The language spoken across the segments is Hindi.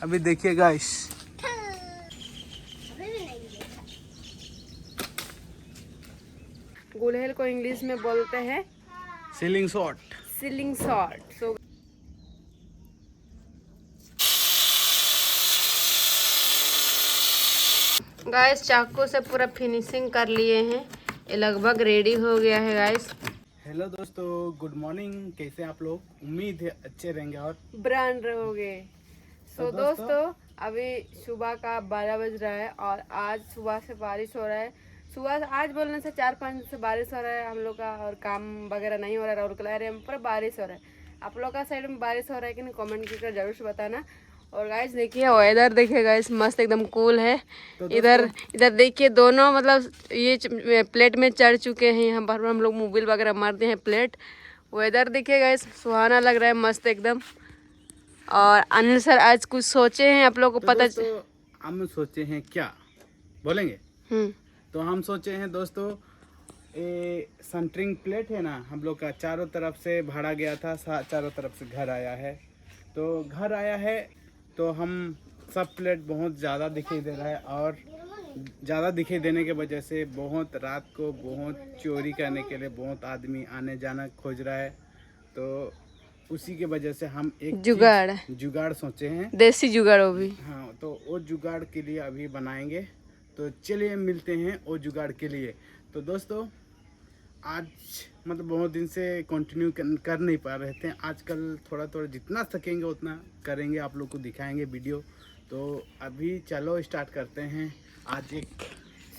अभी देखिए गाइस, गुलहेल को इंग्लिश में बोलते हैं ceiling shot. Ceiling shot. So guys चाकू से पूरा फिनिशिंग कर लिए हैं, ये लगभग रेडी हो गया है गाइस। हेलो दोस्तों, गुड मॉर्निंग। कैसे आप लोग? उम्मीद है अच्छे रहेंगे और ब्रांड रहोगे। तो दोस्तों अभी सुबह का 12 बज रहा है और आज सुबह से बारिश हो रहा है। सुबह आज बोलने से 4-5 दिन से बारिश हो रहा है हम लोग का, और काम वगैरह नहीं हो रहा है। राउरकेला एरिया में पूरा बारिश हो रहा है। आप लोग का साइड में बारिश हो रहा है कि नहीं, कमेंट करके जरूर से बताना। और गाइस देखिए वेदर देखिए गाइस, मस्त एकदम कूल है। तो इधर देखिए दोनों मतलब ये प्लेट में चढ़ चुके हैं। यहाँ पर हम लोग मोबाइल वगैरह मारते हैं प्लेट। वेदर देखिए गाइस, सुहाना लग रहा है, मस्त एकदम। और अनिल सर आज कुछ सोचे हैं, आप लोग को पता हम सोचे हैं क्या बोलेंगे। हम्म तो हम सोचे हैं दोस्तों, ये सेंटरिंग प्लेट है ना, हम लोग का चारों तरफ से भाड़ा गया था, चारों तरफ से घर आया है। तो घर आया है तो हम सब प्लेट बहुत ज़्यादा दिखाई दे रहा है, और ज़्यादा दिखाई देने के वजह से बहुत रात को बहुत चोरी करने के लिए बहुत आदमी आने जाना खोज रहा है। तो उसी के वजह से हम एक जुगाड़ सोचे हैं, देसी जुगाड़ वो भी। हाँ, तो वो जुगाड़ के लिए अभी बनाएंगे। तो चलिए मिलते हैं वो जुगाड़ के लिए। तो दोस्तों आज मतलब बहुत दिन से कंटिन्यू कर नहीं पा रहे थे, आजकल थोड़ा थोड़ा जितना सकेंगे उतना करेंगे, आप लोग को दिखाएंगे वीडियो। तो अभी चलो स्टार्ट करते हैं आज एक।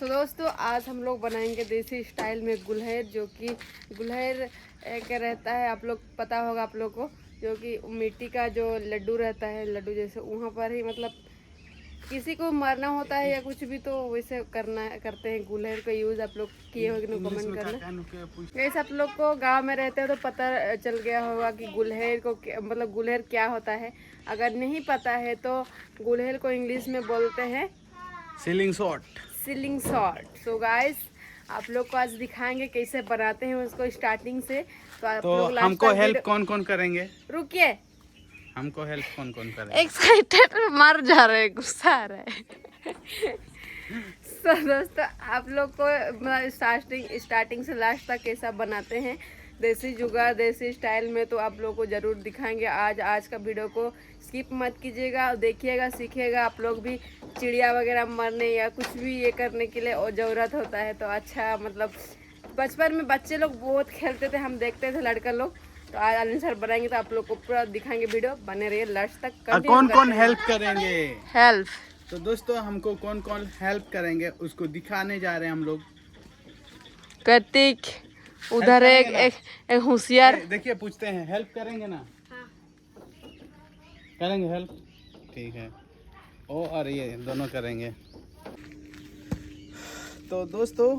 दोस्तों आज हम लोग बनाएंगे देसी स्टाइल में गुलहेर, जो कि गुलहेर एक रहता है, आप लोग पता होगा आप लोग को, जो कि मिट्टी का जो लड्डू रहता है, लड्डू जैसे वहाँ पर ही मतलब किसी को मरना होता है या कुछ भी, तो वैसे करते हैं गुलहेर का यूज़। आप लोग किए होंगे तो कमेंट करना। वैसे आप लोग को गांव में रहते हो तो पता चल गया होगा कि गुलहेर को मतलब गुलहेर क्या होता है। अगर नहीं पता है तो गुलहेर को इंग्लिश में बोलते हैं ceiling shot. Ceiling shot. So guys आप लोग को आज दिखाएंगे कैसे बनाते हैं उसको स्टार्टिंग से। तो आप लोग हमको हेल्प कौन कौन करेंगे? रुकिए, हमको हेल्प कौन कौन करेंगे? एक्साइटेड मर जा रहे, गुस्सा आ रहा है। तो दोस्तों आप लोग को स्टार्टिंग से लास्ट तक कैसा बनाते हैं देसी जुगाड़ देसी स्टाइल में, तो आप लोग को ज़रूर दिखाएंगे। आज का वीडियो को स्किप मत कीजिएगा, देखिएगा, सीखिएगा। आप लोग भी चिड़िया वगैरह मरने या कुछ भी ये करने के लिए और ज़रूरत होता है तो अच्छा, मतलब बचपन में बच्चे लोग बहुत खेलते थे, हम देखते थे लड़का लोग। तो आज अनिल सर बनाएंगे तो आप लोग को पूरा दिखाएंगे वीडियो, बने रहिए लास्ट तक। कौन कौन हेल्प करेंगे? हेल्प तो दोस्तों हमको कौन कौन हेल्प करेंगे उसको दिखाने जा रहे हैं हम लोग। कार्तिक उधर एक होशियार, देखिए पूछते हैं, हेल्प करेंगे ना? हाँ। करेंगे हेल्प, ठीक है। ओ और ये दोनों करेंगे। तो दोस्तों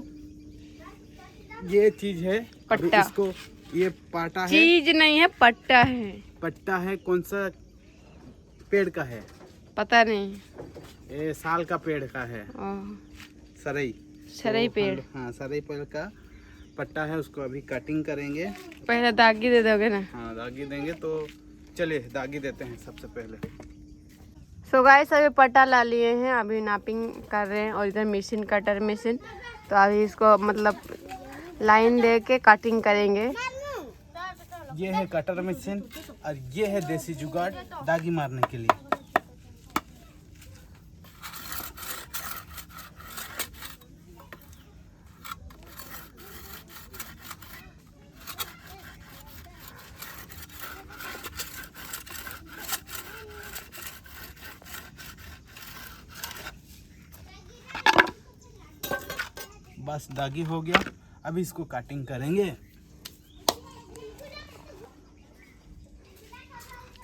ये चीज है पट्टा, इसको, ये पाटा है, चीज नहीं है पट्टा है। पट्टा है। कौन सा पेड़ का है पता नहीं, ये साल का पेड़ का है, सरई पेड़। हाँ, सरई पेड़ का पट्टा है, उसको अभी कटिंग करेंगे। पहले दागी दे दोगे ना? हाँ दागी देंगे। तो चलिए दागी देते हैं सबसे पहले। सो गाइस अभी पट्टा ला लिए हैं, अभी नापिंग कर रहे हैं, और इधर मशीन कटर मशीन। तो अभी इसको मतलब लाइन दे के कटिंग करेंगे। ये है कटर मशीन और ये है देसी जुगाड़ दागी मारने के लिए। बस दागी हो गया, अभी इसको कटिंग करेंगे।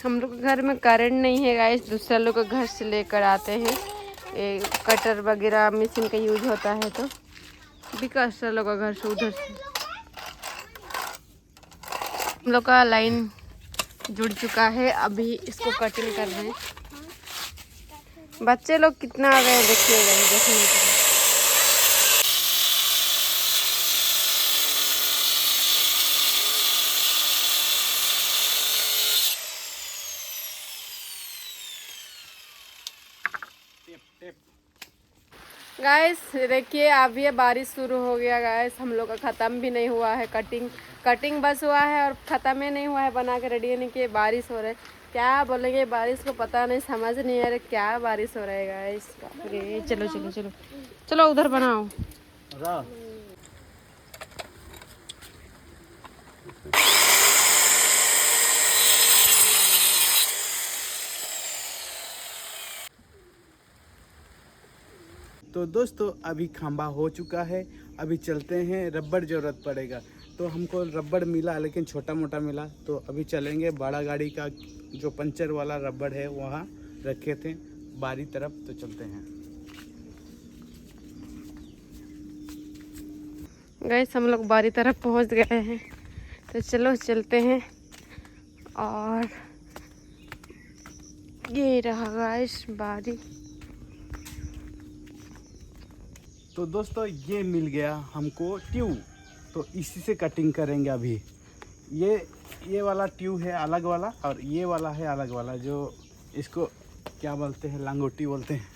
हम लोग के घर में करंट नहीं है गाइस, दूसरा लोग के घर से लेकर आते हैं। ये कटर वगैरह मशीन का यूज होता है, तो विकास लोग का घर से उधर से हम लोग का लाइन जुड़ चुका है। अभी इसको कटिंग कर रहे हैं। बच्चे लोग कितना आ गए देखिएगा, देखने के लिए। Tape tape. गाइस देखिए अब ये बारिश शुरू हो गया गाइस, हम लोग का ख़त्म भी नहीं हुआ है कटिंग बस हुआ है और ख़त्म ही नहीं हुआ है, बना के रेडी नहीं किए। बारिश हो रहा है, क्या बोलेंगे बारिश को पता नहीं, समझ नहीं आ रहा क्या बारिश हो रहा है गाइस। अरे चलो चलो चलो चलो उधर बनाओ। तो दोस्तों अभी खंबा हो चुका है, अभी चलते हैं। रबड़ ज़रूरत पड़ेगा, तो हमको रबड़ मिला लेकिन छोटा मोटा मिला, तो अभी चलेंगे। बड़ा गाड़ी का जो पंचर वाला रबड़ है वहाँ रखे थे बारी तरफ, तो चलते हैं। गाइस हम लोग बारी तरफ पहुंच गए हैं, तो चलो चलते हैं। और ये रहा गाइस बारी। तो दोस्तों ये मिल गया हमको ट्यूब, तो इसी से कटिंग करेंगे अभी। ये वाला ट्यूब है अलग वाला, और ये वाला है अलग वाला, जो इसको क्या बोलते हैं, लंगोटी बोलते हैं।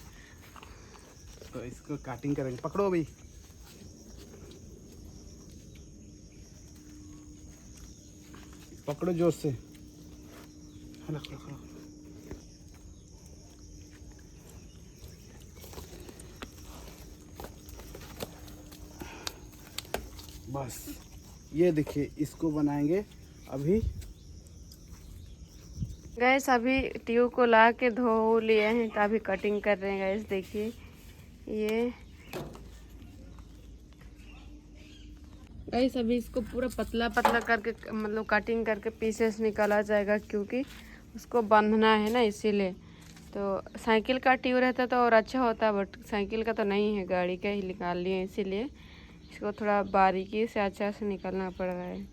तो इसको कटिंग करेंगे। पकड़ो भाई। पकड़ो जोर से। रखो रखो। बस ये देखिए, इसको बनाएंगे अभी। गैस अभी ट्यूब को ला के धो लिए हैं, तो अभी कटिंग कर रहे हैं गैस। देखिए ये गैस अभी इसको पूरा पतला पतला करके मतलब कटिंग करके पीसेस निकाला जाएगा, क्योंकि उसको बांधना है ना, इसीलिए। तो साइकिल का ट्यूब रहता तो और अच्छा होता, बट साइकिल का तो नहीं है, गाड़ी का ही निकाल लिए, इसीलिए इसको थोड़ा बारीकी से अच्छा से निकालना पड़ रहा है।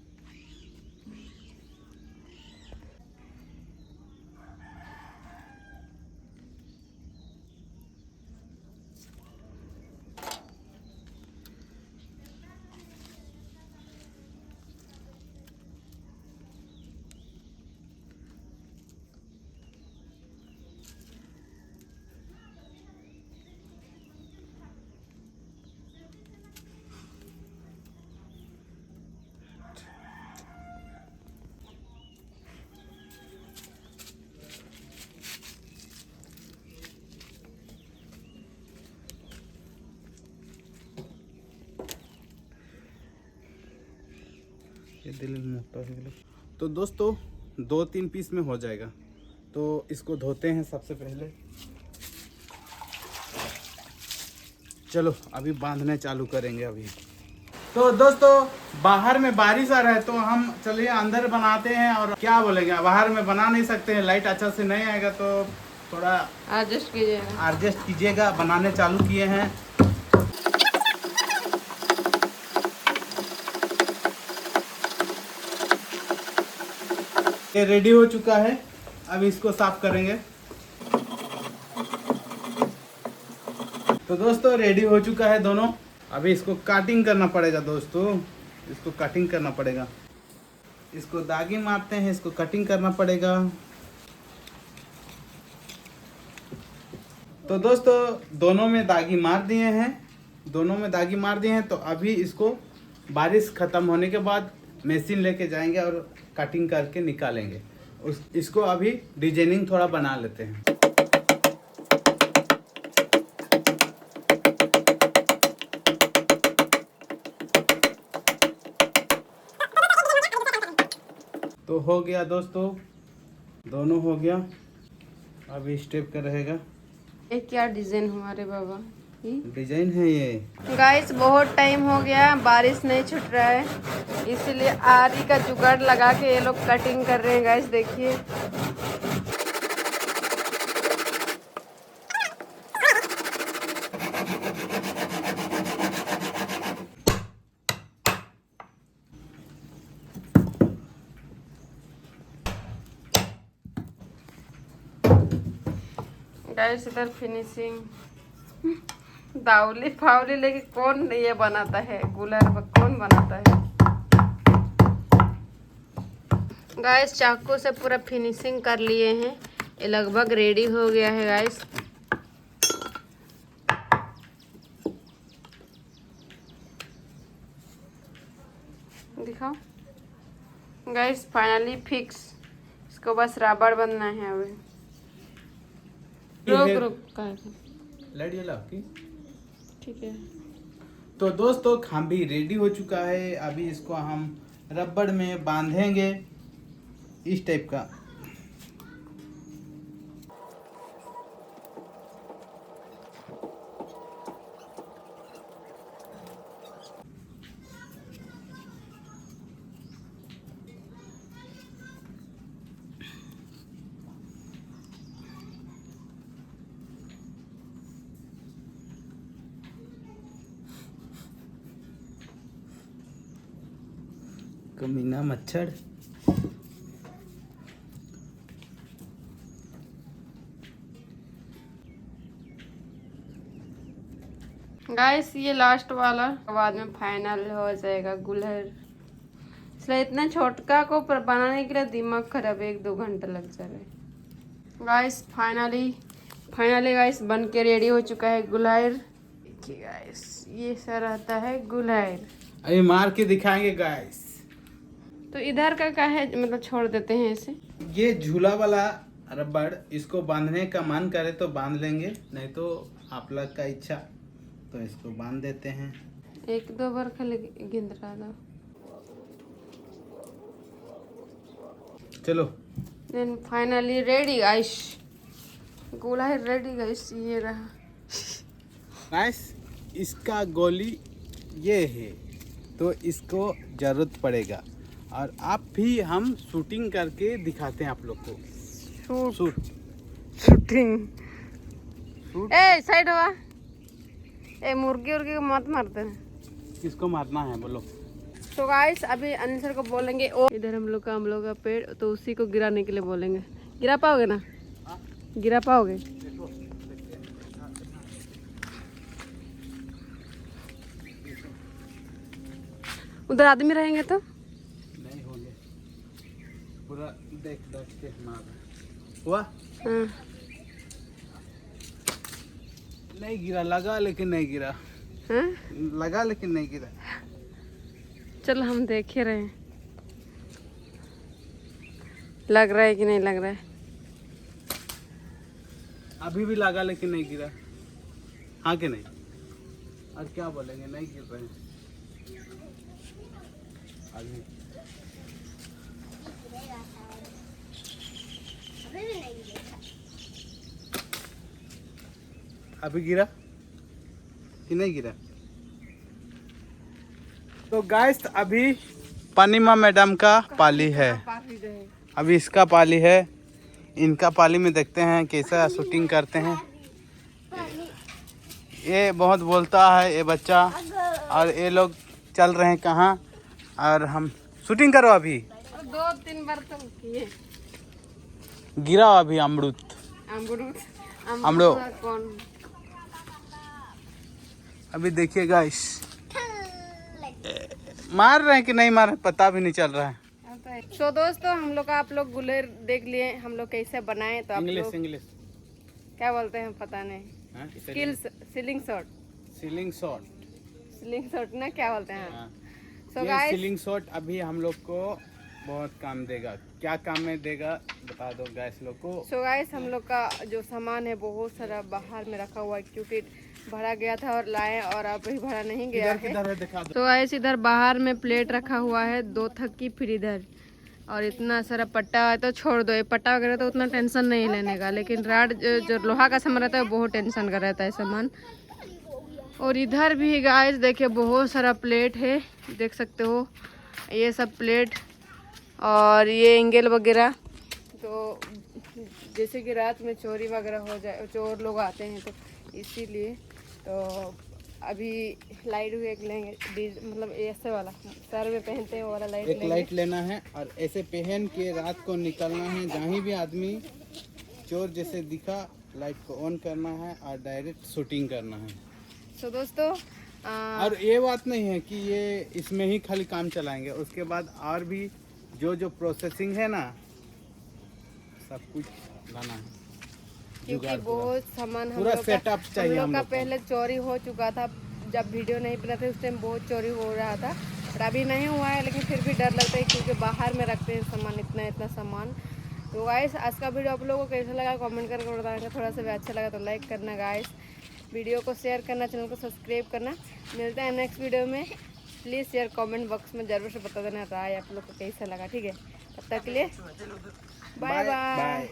ये दिल मोटा हो गया। तो दोस्तों 2-3 पीस में हो जाएगा, तो इसको धोते हैं सबसे पहले। चलो अभी बांधने चालू करेंगे अभी। तो दोस्तों बाहर में बारिश आ रहा है, तो हम चलिए अंदर बनाते हैं। और क्या बोलेंगे, बाहर में बना नहीं सकते हैं, लाइट अच्छा से नहीं आएगा, तो थोड़ा एडजस्ट कीजिएगा। बनाने चालू किए हैं। ये रेडी हो चुका है, अब इसको साफ करेंगे। तो दोस्तों रेडी हो चुका है दोनों, अभी इसको कटिंग करना पड़ेगा दोस्तों, इसको कटिंग करना पड़ेगा। इसको दागी मारते हैं, इसको कटिंग करना पड़ेगा। तो दोस्तों दोनों में दागी मार दिए हैं, तो अभी इसको बारिश ख़त्म होने के बाद मशीन लेके जाएंगे और कटिंग करके निकालेंगे। इसको अभी डिजाइनिंग थोड़ा बना लेते हैं। तो हो गया दोस्तों, दोनों हो गया। अभी स्टेप का रहेगा। ये क्या डिजाइन हुआ रे बाबा, डिजाइन है ये। गाइस बहुत टाइम हो गया, बारिश नहीं छूट रहा है, इसीलिए आरी का जुगाड़ लगा के ये लोग कटिंग कर रहे हैं गाइस। देखिए गाइस इधर फिनिशिंग दावली फावली लेके कौन ये बनाता है, गुलर कौन बनाता है। गाइस चाकू से पूरा फिनिशिंग कर लिए हैं, ये लगभग रेडी हो गया है गाइस। दिखाओ गाइस, फाइनली फिक्स। इसको बस रबड़ बनना है अभी। रुक लाइट जला की। ठीक है। तो दोस्तों हम भी रेडी हो चुका है, अभी इसको हम रबड़ में बांधेंगे इस टाइप का। कमीना मच्छर। गाइस ये लास्ट वाला बाद में फाइनल हो जाएगा गुलहर। इसलिए इतना छोटका को बनाने के लिए दिमाग खराब, 1-2 घंटा लग जा रहा है। गाइस फाइनली गाइस बन के रेडी हो चुका है गुलहर। देखिए गाइस, ये सा रहता है गुलहर। अभी मार के दिखाएंगे गाइस। तो इधर का है, मतलब छोड़ देते हैं इसे। ये झूला वाला रबड़, इसको बांधने का मन करे तो बांध लेंगे, नहीं तो आप लोग का इच्छा, तो इसको बांध देते हैं। 1-2 बार खाली गिंदरा दो। चलो देन फाइनली रेडी गाइस, गुलहर रेडी गाइस। ये रहा गाइस, इसका गोली ये है, तो इसको जरूरत पड़ेगा। और आप भी हम शूटिंग करके दिखाते हैं आप लोग को। शूटिंग। ए साइड हुआ। ए मुर्गी उर्गी को मत मारते हैं। किसको मारना है बोलो। तो गाइस अभी अनिल सर को बोलेंगे, ओ इधर हम लोग का पेड़, तो उसी को गिराने के लिए बोलेंगे। गिरा पाओगे ना? गिरा पाओगे? उधर आदमी रहेंगे तो नहीं होंगे। पूरा देख के मार हुआ। हाँ। नहीं गिरा, लगा लेकिन नहीं गिरा। हाँ? लगा लेकिन नहीं गिरा। चलो हम देख ही रहे हैं, लग रहा है कि नहीं लग रहा है। अभी भी लगा लेकिन नहीं गिरा। हाँ कि नहीं? और क्या बोलेंगे, नहीं गिर रहे हैं अभी। अभी गिरा कि नहीं गिरा? तो गाइस अभी पानीमा मैडम का पाली है, अभी इसका पाली है। इनका पाली में देखते हैं कैसा शूटिंग करते हैं। ये बहुत बोलता है ये बच्चा, और ये लोग चल रहे हैं कहाँ, और हम शूटिंग करो। अभी 2-3 बार तो किए। गिरा अभी अमरूद। अमरूद कौन? अभी देखिए गाइस, मार रहे हैं कि नहीं मार रहे पता भी नहीं चल रहा है। तो दोस्तों हम लोग का आप लोग गुलहर देख लिए, हम लोग कैसे बनाए। तो आप लोग इंग्लिश क्या बोलते हैं पता नहीं। स्किल्स सीलिंग शॉट ना क्या बोलते हैं। सो गाइस सीलिंग शॉट अभी हम लोग को बहुत काम देगा। क्या काम में देगा बता दो गाइस लोग को। सो गाइस हम लोग का जो सामान है बहुत सारा बाहर में रखा हुआ है, क्योंकि भरा गया था और लाए, और अब भी भरा नहीं गया है। तो गाइस इधर बाहर में प्लेट रखा हुआ है 2 थक्की, फिर इधर, और इतना सारा पट्टा है तो छोड़ दो। ये पट्टा वगैरह तो उतना टेंशन नहीं लेने का, लेकिन राड जो लोहा का सामान रहता है वो बहुत टेंशन का रहता है सामान। और इधर भी गाइस देखिए बहुत सारा प्लेट है, देख सकते हो ये सब प्लेट, और ये एंगल वगैरह। तो जैसे कि रात में चोरी वगैरह हो जाए, चोर लोग आते हैं, तो इसीलिए तो अभी लाइट भी एक लेंगे, मतलब ऐसे वाला सर में पहनते हैं वो वाला लाइट एक लाइट लेना है, और ऐसे पहन के रात को निकलना है। जहाँ भी आदमी चोर जैसे दिखा, लाइट को ऑन करना है और डायरेक्ट शूटिंग करना है। तो दोस्तों और ये बात नहीं है कि ये इसमें ही खाली काम चलाएंगे, उसके बाद और भी जो प्रोसेसिंग है ना, सब कुछ लाना है, क्योंकि बहुत सामान पूरा सेटअप चाहिए। हम लोग का पहले चोरी हो चुका था, जब वीडियो नहीं बना था उस टाइम बहुत चोरी हो रहा था। और अभी नहीं हुआ है, लेकिन फिर भी डर लगता है क्योंकि बाहर में रखते हैं सामान, इतना इतना सामान। तो गाइस आज का वीडियो आप लोगों को कैसा लगा कमेंट करके बताएंगे। थोड़ा सा भी अच्छा लगा तो लाइक करना गाइस, वीडियो को शेयर करना, चैनल को सब्सक्राइब करना। मिलते हैं नेक्स्ट वीडियो में। प्लीज़ शेयर कमेंट बॉक्स में ज़रूर से बता देना राय आप लोग को कैसा लगा, ठीक है। तब तक के लिए बाय बाय।